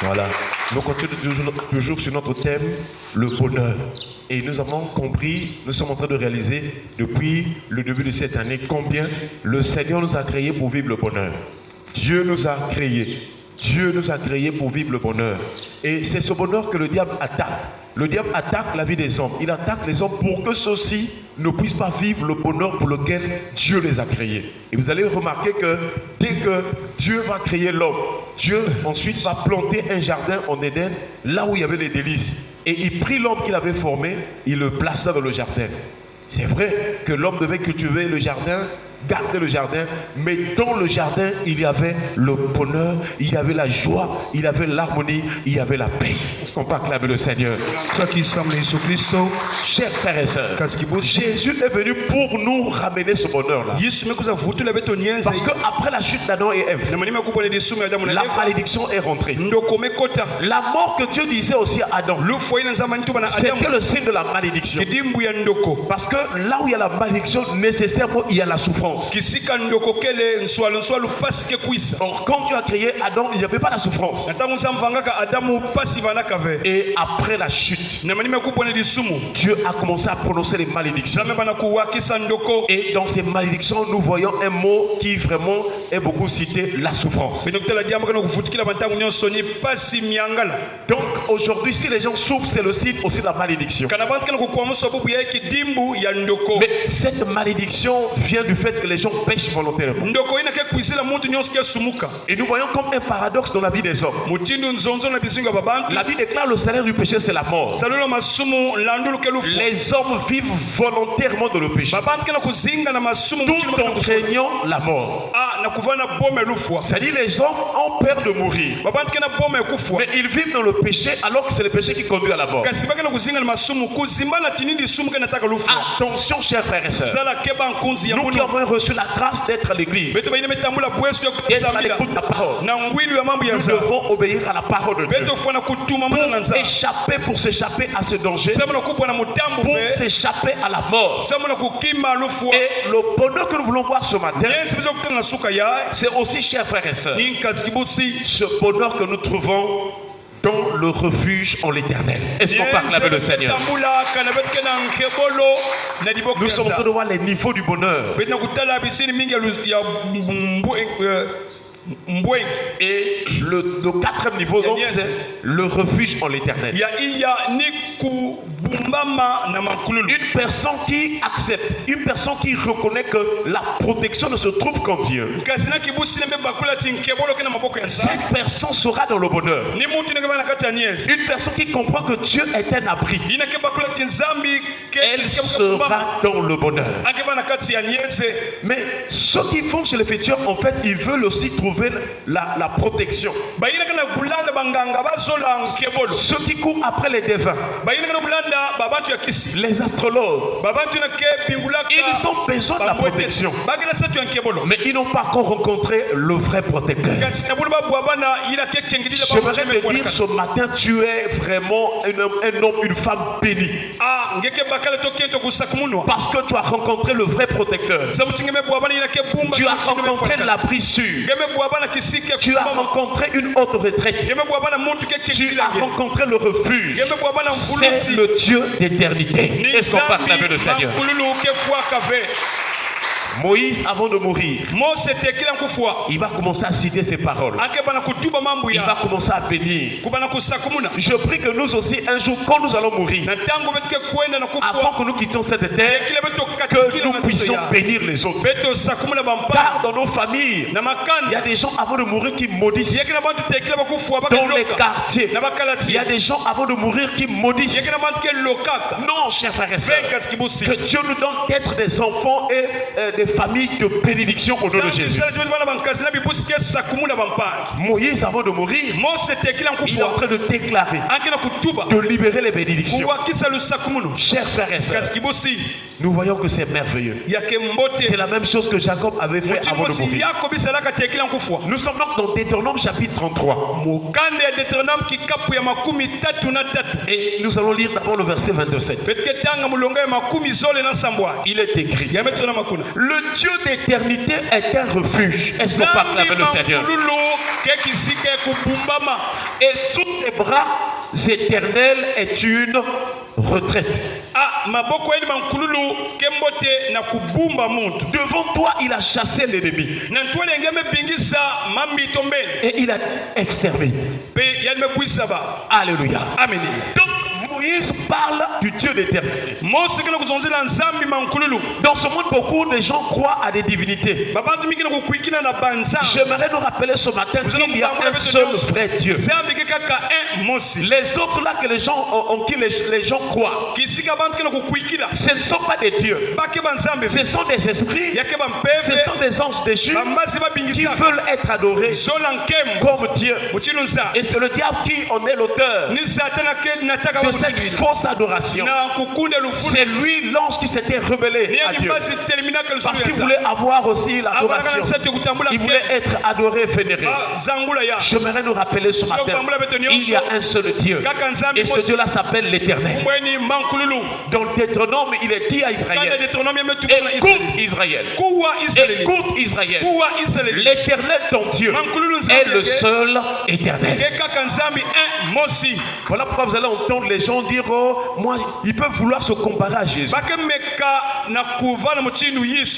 Voilà. Nous continuons toujours sur notre thème, le bonheur. Et nous avons compris, nous sommes en train de réaliser depuis le début de cette année combien le Seigneur nous a créés pour vivre le bonheur. Dieu nous a créés. Dieu nous a créés pour vivre le bonheur. Et c'est ce bonheur que le diable attaque. Le diable attaque la vie des hommes. Il attaque les hommes pour que ceux-ci ne puissent pas vivre le bonheur pour lequel Dieu les a créés. Et vous allez remarquer que dès que Dieu va créer l'homme, Dieu ensuite va planter un jardin en Éden, là où il y avait les délices. Et il prit l'homme qu'il avait formé, il le plaça dans le jardin. C'est vrai que l'homme devait cultiver le jardin, garder le jardin, mais dans le jardin, il y avait le bonheur, il y avait la joie, il y avait l'harmonie, il y avait la paix. Est-ce qu'on peut acclamer le Seigneur? Chers frères et sœurs, Jésus est venu pour nous ramener ce bonheur-là. Parce qu'après la chute d'Adam et Ève, la malédiction est rentrée. La mort que Dieu disait aussi à Adam, c'était le signe de la malédiction. Parce que là où il y a la malédiction, nécessairement il y a la souffrance. Or, quand Dieu a créé Adam, il n'y avait pas la souffrance. Et après la chute, Dieu a commencé à prononcer les malédictions. Et dans ces malédictions, nous voyons un mot qui vraiment est beaucoup cité, la souffrance. Donc aujourd'hui, si les gens souffrent, c'est le signe aussi de la malédiction. Mais cette malédiction vient du fait que les gens pêchent volontairement. Et nous voyons comme un paradoxe dans la vie des hommes. La Bible déclare le salaire du péché, c'est la mort. Les hommes vivent volontairement dans le péché, tout en craignant la mort. C'est-à-dire les hommes ont peur de mourir, mais ils vivent dans le péché alors que c'est le péché qui conduit à la mort. Attention, chers frères et sœurs, nous qui avons reçu la grâce d'être à l'église, d'être à l'écoute de la parole, nous devons obéir à la parole de Dieu pour s'échapper à ce danger, pour s'échapper à la mort. Et le bonheur que nous voulons voir ce matin, c'est aussi, chers frères et sœurs, ce bonheur que nous trouvons dans le refuge en l'Éternel. Est-ce qu'on peut acclamer le Seigneur? Nous sommes en train de voir les niveaux du bonheur. Et le quatrième niveau, donc, c'est le refuge en l'Éternel. Une personne qui accepte, une personne qui reconnaît que la protection ne se trouve qu'en Dieu, cette personne sera dans le bonheur. Une personne qui comprend que Dieu est un abri, elle sera dans le bonheur. Mais ceux qui font chez les féticheurs, en fait, ils veulent aussi trouver la protection. Ceux qui courent après les devins, les astrologues, ils ont besoin de la protection, mais ils n'ont pas encore rencontré le vrai protecteur. J'aimerais te dire ce matin, tu es vraiment un homme, une femme bénie, parce que tu as rencontré le vrai protecteur. Tu as rencontré l'abri sûr. Tu as rencontré une haute retraite. Tu as rencontré le refuge. C'est le Dieu d'éternité. Est-ce qu'on peut acclamer le Seigneur? Moïse, avant de mourir, il va commencer à citer ses paroles. Il va commencer à bénir. Je prie que nous aussi, un jour, quand nous allons mourir, avant que nous quittions cette terre, que nous puissions bénir les autres. Car dans nos familles, il y a des gens avant de mourir qui maudissent. Dans les quartiers, il y a des gens avant de mourir qui maudissent. Non, chers frères et sœurs, que Dieu nous donne d'être des enfants et des familles de bénédiction au nom de Jésus. Moïse, avant de mourir, il est en train de déclarer, de libérer les bénédictions. Chers frères et sœurs, nous voyons que c'est merveilleux. C'est la même chose que Jacob avait fait avant de mourir. Nous sommes donc dans Deutéronome chapitre 33. Et nous allons lire d'abord le verset 27. Il est écrit, le Dieu d'éternité est un refuge. Est-ce qu'on peut acclamer le Seigneur? Et sous tes bras éternels est une retraite. Devant toi, il a chassé l'ennemi. Et il a exterminé. Alléluia. Amen. Donc, Moïse parle du Dieu d'éternité. Dans ce monde, beaucoup de gens croient à des divinités. J'aimerais nous rappeler ce matin qu'il y a un seul vrai Dieu. Les autres là que les gens, en qui les gens croient, ce ne sont pas des dieux. Ce sont des esprits. Ce sont des anges déchus qui veulent être adorés comme Dieu. Et c'est le diable qui en est l'auteur de cette fausse adoration. C'est lui l'ange qui s'était rebellé à Dieu parce qu'il voulait avoir aussi l'adoration. Il voulait être adoré, vénéré. J'aimerais nous rappeler ce matin, il y a un seul Dieu et ce Dieu là s'appelle l'Éternel. Dans le Deutéronome, il est dit à Israël, écoute Israël, écoute Israël, l'Éternel ton Dieu est le seul éternel. Voilà pourquoi vous allez entendre les gens dire, oh, moi, ils peuvent vouloir se comparer à Jésus.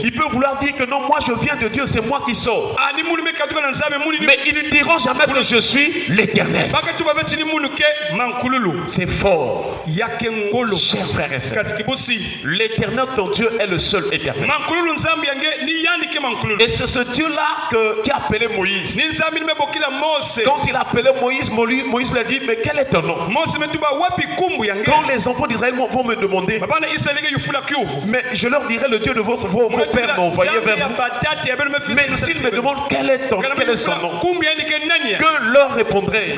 Ils peuvent vouloir dire que non, moi je viens de Dieu, c'est moi qui sors. Mais ils ne diront jamais que je suis l'Éternel. C'est fort. Chers frères et sœurs, l'Éternel ton Dieu est le seul éternel. Et c'est ce Dieu-là qui a appelé Moïse. Quand il a appelé Moïse, Moïse lui a dit, mais quel est ton nom? Quand les enfants d'Israël vont me demander, mais je leur dirai, le Dieu de vos pères m'a envoyé vers vous. Mais s'ils me demandent quel est son nom, que leur répondrai?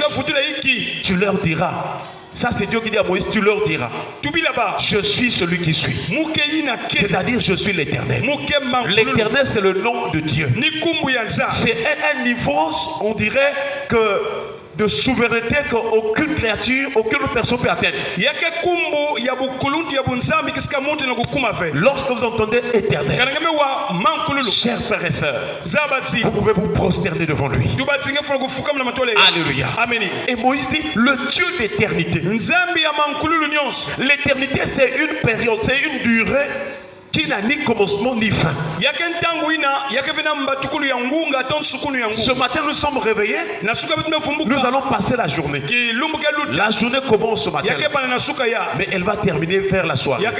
Tu leur diras. Ça c'est Dieu qui dit à Moïse, tu leur diras, je suis celui qui suis. C'est-à-dire je suis l'Éternel. L'Éternel c'est le nom de Dieu. C'est un niveau, on dirait que de souveraineté qu'aucune créature, aucune personne peut atteindre. Lorsque vous entendez éternel, chers frères et sœurs, vous pouvez vous prosterner devant lui. Alléluia. Et Moïse dit, le Dieu d'éternité. L'éternité c'est une période, c'est une durée qui n'a ni commencement ni fin. Ce matin nous sommes réveillés. Nous allons passer la journée. La journée commence ce matin, mais elle va terminer vers la soirée. Ça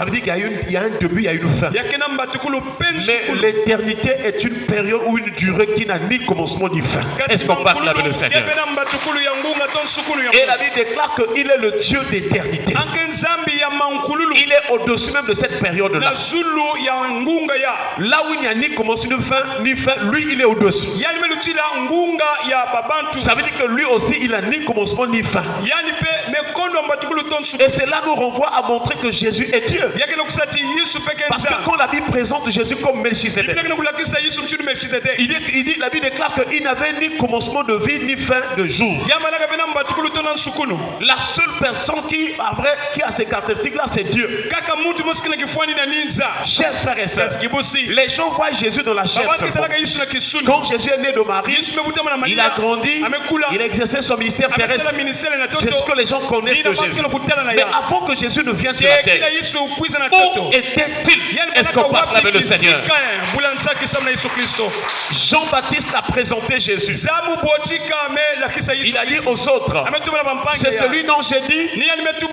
veut dire qu'il y a un début, il y a une fin. Mais l'éternité est une période ou une durée qui n'a ni commencement ni fin. Est-ce qu'on parle avec le Seigneur? Et la Bible déclare qu'il est le Dieu d'éternité. Il est au-dessus même de cette période-là. Là où il n'y a ni commencement ni fin, lui il est au-dessus. Ça veut dire que lui aussi il n'a ni commencement ni fin. Et cela nous renvoie à montrer que Jésus est Dieu. Parce que quand la Bible présente Jésus comme Melchisedec, il dit, la Bible déclare qu'il n'avait ni commencement de vie ni fin de jour. La seule personne qui a ces caractéristiques là c'est Dieu. Chers frères et sœurs, les gens voient Jésus dans la chair. Quand Jésus est né de Marie, il a grandi, il a exercé son ministère terrestre. C'est ce que les gens connaissent de Jésus. Mais avant que Jésus ne vienne sur la terre, où était-il? Est-ce qu'on parle avec le Seigneur? Jean-Baptiste a présenté Jésus. Il a dit aux autres, c'est celui dont j'ai dit,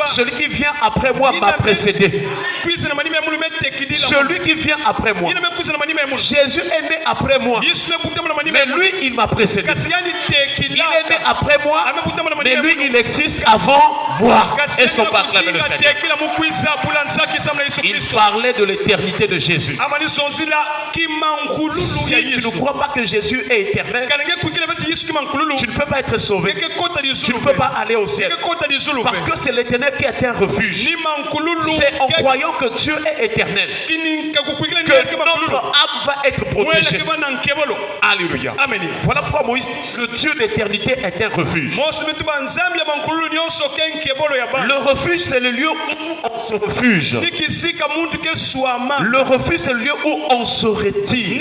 celui qui vient après moi m'a précédé. Celui qui vient après moi. Jésus est né après moi, mais lui il m'a précédé. Il est né après moi, mais lui il existe avant moi. Est-ce qu'on parle avec le Seigneur? Il parlait de l'éternité de Jésus. Si tu ne crois pas que Jésus est éternel, tu ne peux pas être sauvé. Tu ne peux pas aller au ciel. Parce que c'est l'éternel qui est un refuge. C'est en croyant que Dieu est éternel que notre âme va être protégé. Alléluia. Voilà pourquoi Moïse, le Dieu d'éternité, est un refuge. Le refuge, c'est le lieu où on se refuge. Le refuge, c'est le lieu où on se retire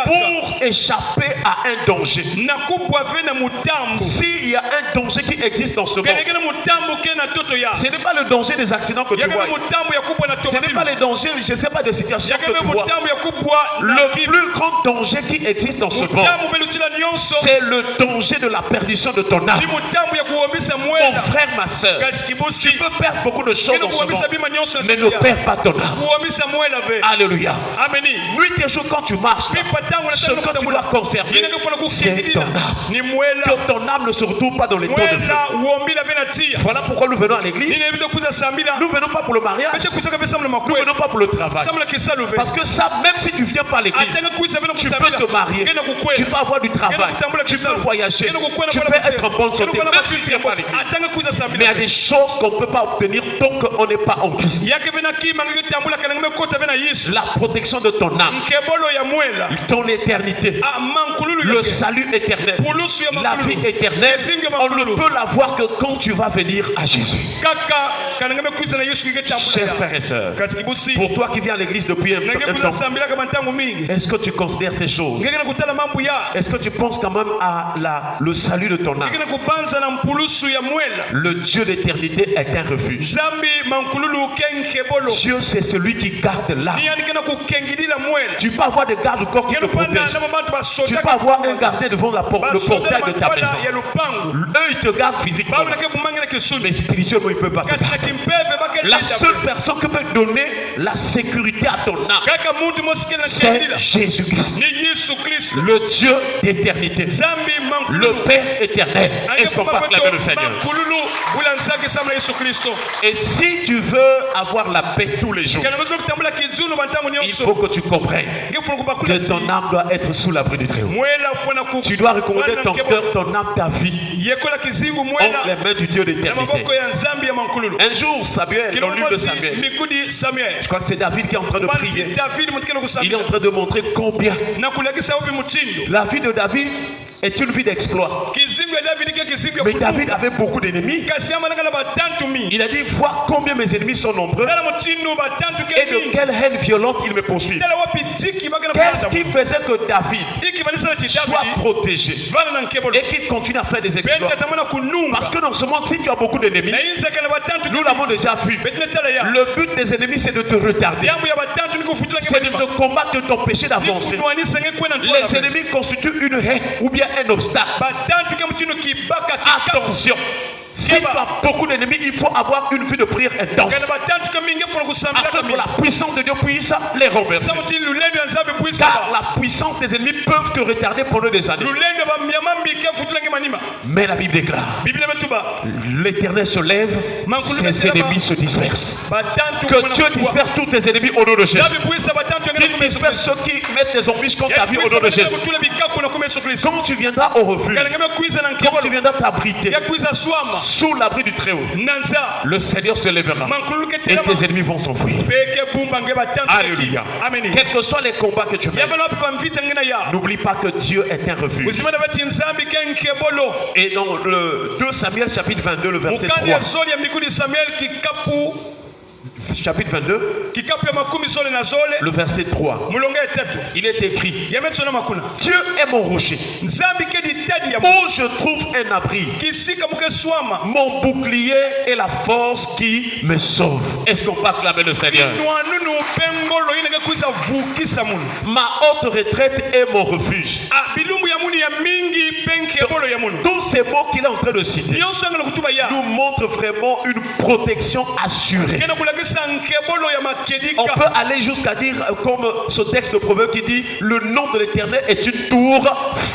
pour échapper à un danger. S'il y a un danger qui existe dans ce monde, ce n'est pas le danger des accidents que tu vois. Ce n'est pas le danger, je ne sais pas, des situations que tu vois. Le plus grand danger qui existe dans ce monde, c'est le danger de la perdition de ton âme. Mon frère, ma soeur, tu peux perdre beaucoup de choses dans ce monde, mais ne perds pas ton âme. Alléluia. Nuit et jour, quand tu marches, ce que tu dois conserver, c'est ton âme. Que ton âme ne se retrouve pas dans les temps de feu. Voilà pourquoi nous venons à l'église. Nous venons pas pour le mariage. Nous venons pas pour le travail. Parce que ça, même si tu viens pas à l'église, tu peux te marier, tu peux avoir du travail, tu peux voyager, tu peux être en bonne santé, même si tu viens pas à l'église. Mais il y a des choses qu'on ne peut pas obtenir tant qu'on n'est pas en Christ. La protection de ton âme, ton éternité, le salut éternel, la vie éternelle, on ne peut l'avoir que quand tu vas venir à Jésus. Chers frères et sœurs, pour toi qui viens à l'église depuis un temps, est-ce que tu considères ces choses? Est-ce que tu penses quand même à le salut de ton âme? Le Dieu d'éternité est un refuge. Dieu, c'est celui qui garde l'âme. Tu peux avoir des gardes-corps qui te protègent. Tu peux avoir un gardien devant le portail de ta maison. Eux, ils te gardent physiquement, mais spirituellement, ils ne peuvent pas te garder. La seule personne qui peut donner la sécurité à ton âme, c'est Jésus-Christ, le Dieu d'éternité, le Père éternel. Est-ce qu'on peut acclamer le Seigneur? Et si tu veux avoir la paix tous les jours, il faut que tu comprennes que ton âme doit être sous l'abri du Très-Haut. Tu dois recommander ton cœur, ton âme, ta vie entre les mains du Dieu d'éternité. Un jour, Samuel, dans le livre de Samuel, je crois que c'est David qui est en train de prier. Il est en train de montrer combien la vie de David est une vie d'exploit. Mais David avait beaucoup d'ennemis. Il a dit, vois combien mes ennemis sont nombreux et de quelle haine violente ils me poursuivent. Qu'est-ce qui faisait que David soit protégé et qu'il continue à faire des exploits? Parce que dans ce monde, si tu as beaucoup d'ennemis, nous l'avons déjà vu, le but des ennemis, c'est de te retarder, c'est de te combattre, de t'empêcher d'avancer. Les ennemis constituent une haie ou bien un obstacle. Attention, si tu as beaucoup d'ennemis, il faut avoir une vie de prière intense, afin que la puissance de Dieu puisse les renverser. Car la puissance des ennemis peuvent te retarder pendant des années. Mais la Bible déclare, l'Éternel se lève, ses ennemis se dispersent. Que Dieu disperse tous tes ennemis au nom de Jésus. Qu'il disperse ceux qui mettent des embûches contre ta vie au nom de Jésus. Quand tu viendras au refuge, quand tu viendras t'abriter sous l'abri du Très-Haut, le Seigneur se lèvera et tes ennemis vont s'enfuir. Alléluia. Quels que soient les combats que tu mènes, n'oublie pas que Dieu est un refuge. Et dans le 2 Samuel chapitre 22, le verset 3. Chapitre 22, le verset 3. Il est écrit, Dieu est mon rocher, où je trouve un abri, mon bouclier et la force qui me sauve. Est-ce qu'on peut acclamer le Seigneur? Ma haute retraite est mon refuge. Tous ces mots qu'il est en train de citer nous montrent vraiment une protection assurée. On peut aller jusqu'à dire, comme ce texte de Proverbe qui dit, le nom de l'Éternel est une tour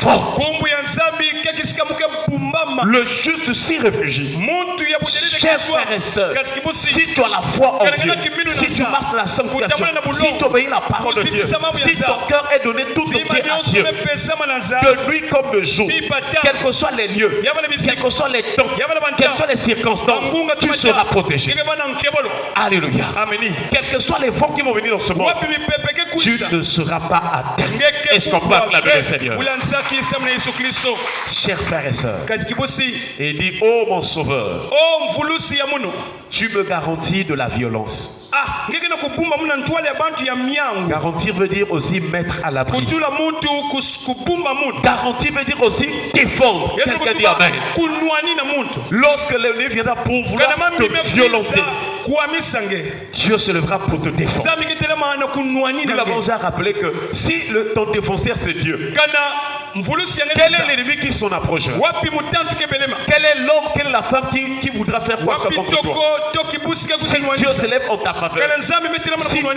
forte. Le juste s'y réfugie. Chers frères et sœurs, si tu as la foi en Dieu, si tu marches dans la sanctification, si tu obéis à la parole de Dieu, si ton cœur est donné tout entier à Dieu, de nuit comme de jour, quels que soient les lieux, quels que soient les temps, quelles que soient les circonstances, tu seras protégé. Alléluia. Quels que soient les vents qui vont venir dans ce monde, tu ne seras pas atteint. Est-ce qu'on peut acclamer le Seigneur? Chers frères et sœurs, et il dit, oh mon sauveur, tu me garantis de la violence. Garantir veut dire aussi mettre à l'abri. Garantir veut dire aussi défendre. Quelqu'un dit amen. Lorsque l'ennemi viendra pour vouloir te violenter, Dieu se lèvera pour te défendre. Nous l'avons déjà rappelé que si ton défenseur c'est Dieu, quel est l'ennemi qui s'en approche? Quel est l'homme, quelle est la femme qui voudra faire quoi contre toi? Si Dieu se lève en ta faveur, si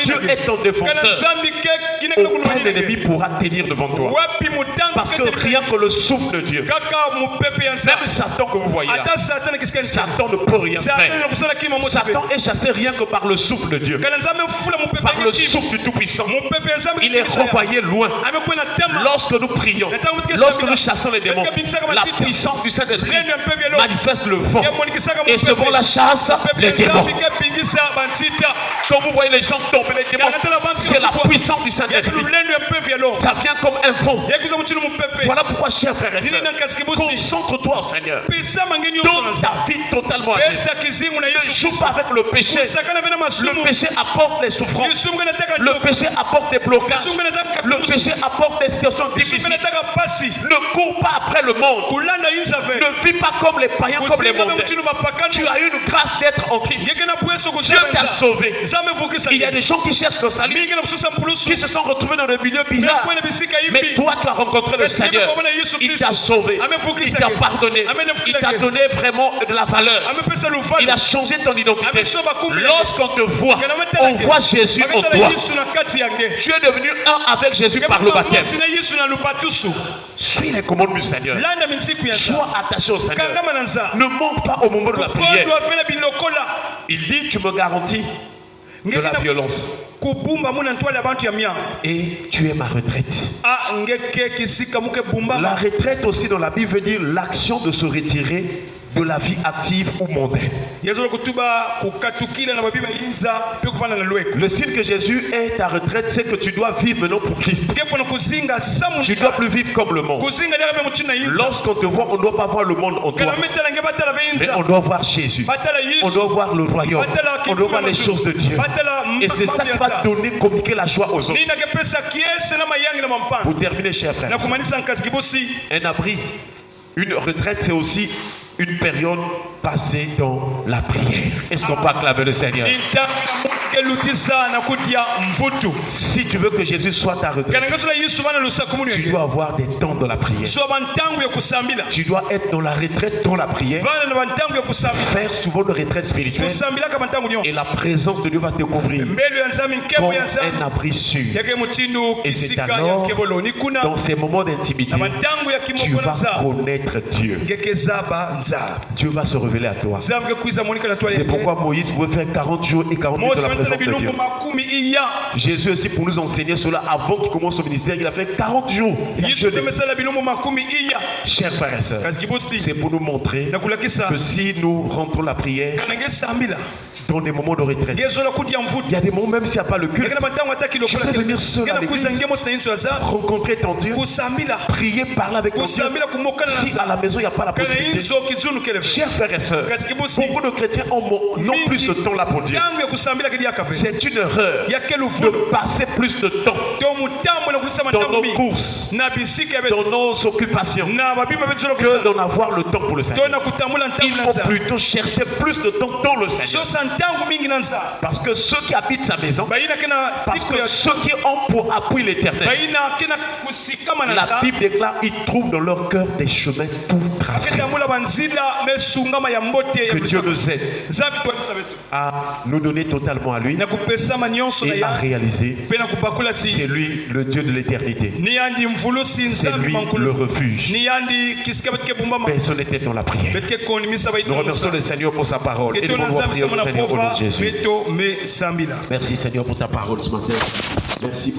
Dieu est ton défenseur, aucun ennemi pourra tenir devant toi. Parce que rien que le souffle de Dieu, même Satan que vous voyez là, Satan ne peut rien faire. Satan est chassé rien que par le souffle de Dieu, par le souffle du Tout-Puissant. Il est renvoyé loin. Lorsque nous prions, lorsque nous chassons les démons, la puissance du Saint-Esprit manifeste le vent. Et ce vent la chasse les démons. Quand vous voyez les gens tomber, les démons, c'est la puissance du Saint-Esprit. Ça vient comme un vent. Voilà pourquoi, chers frères et sœurs, concentre-toi au Seigneur. Donne ta vie totalement à Jésus. Ne joue pas avec le péché. Le péché apporte les souffrances. Le péché apporte des blocages. Le péché apporte des situations difficiles. Ne cours pas après le monde. Ne vis pas comme les païens, comme les mondains. Tu as eu une grâce d'être en Christ. Dieu t'a sauvé. Il y a des gens qui cherchent le salut, qui se sont retrouvés dans le milieu bizarre. Mais toi, tu as rencontré le Seigneur. Il t'a sauvé. Il t'a pardonné. Il t'a donné vraiment de la valeur. Il a changé ton identité. Lorsqu'on te voit, on voit Jésus en toi. Tu es devenu un avec Jésus par le baptême. Suis les commandes du Seigneur. Sois attaché au Seigneur. Ne manque pas au moment de la prière. Il dit, tu me garantis de la violence. Et tu es ma retraite. La retraite aussi dans la Bible veut dire l'action de se retirer de la vie active ou mondaine. Le signe que Jésus est ta retraite, c'est que tu dois vivre maintenant pour Christ. Tu ne dois plus vivre comme le monde. Lorsqu'on te voit, on ne doit pas voir le monde en toi, mais on doit voir Jésus. On doit voir le royaume. On doit voir les choses de Dieu. Et c'est ça qui va donner, communiquer la joie aux autres. Pour terminer, chers frères, un abri, une retraite, c'est aussi une période passée dans la prière. Est-ce qu'on peut acclamer le Seigneur? Si tu veux que Jésus soit ta retraite, tu dois avoir des temps de la prière. Tu dois être dans la retraite, dans la prière. Faire souvent de retraite spirituelle. Et la présence de Dieu va te couvrir comme un abri sûr. Et c'est alors, dans ces moments d'intimité, tu vas connaître Dieu. Dieu va se révéler à toi. C'est pourquoi Moïse pouvait faire 40 jours et 40 nuits dans la présence de Dieu. Jésus aussi, pour nous enseigner cela, avant qu'il commence son ministère, il a fait 40 jours. Chers frères et sœurs, c'est pour nous montrer que si nous rentrons la prière dans des moments de retraite, il y a des moments, même s'il n'y a pas le culte, tu peux venir seul à l'église, rencontrer ton Dieu, prier, parler avec ton Dieu. Si à la maison il n'y a pas la possibilité, chers frères et sœurs, beaucoup de chrétiens n'ont plus ce temps-là pour Dieu. C'est une erreur de passer plus de temps dans nos courses, dans nos occupations, que d'en avoir le temps pour le Seigneur. Il faut plutôt chercher plus de temps dans le Seigneur. Parce que ceux qui habitent sa maison, parce que ceux qui ont pour appui l'éternel, la Bible déclare, ils trouvent dans leur cœur des chemins tout tracés. Que Dieu nous aide à nous donner totalement à lui et à réaliser. C'est lui le Dieu de l'éternité. C'est lui le refuge. Personne n'était dans la prière. Nous remercions le Seigneur pour sa parole et nous prions le Seigneur au nom de Jésus. Merci Seigneur pour ta parole ce matin. Merci.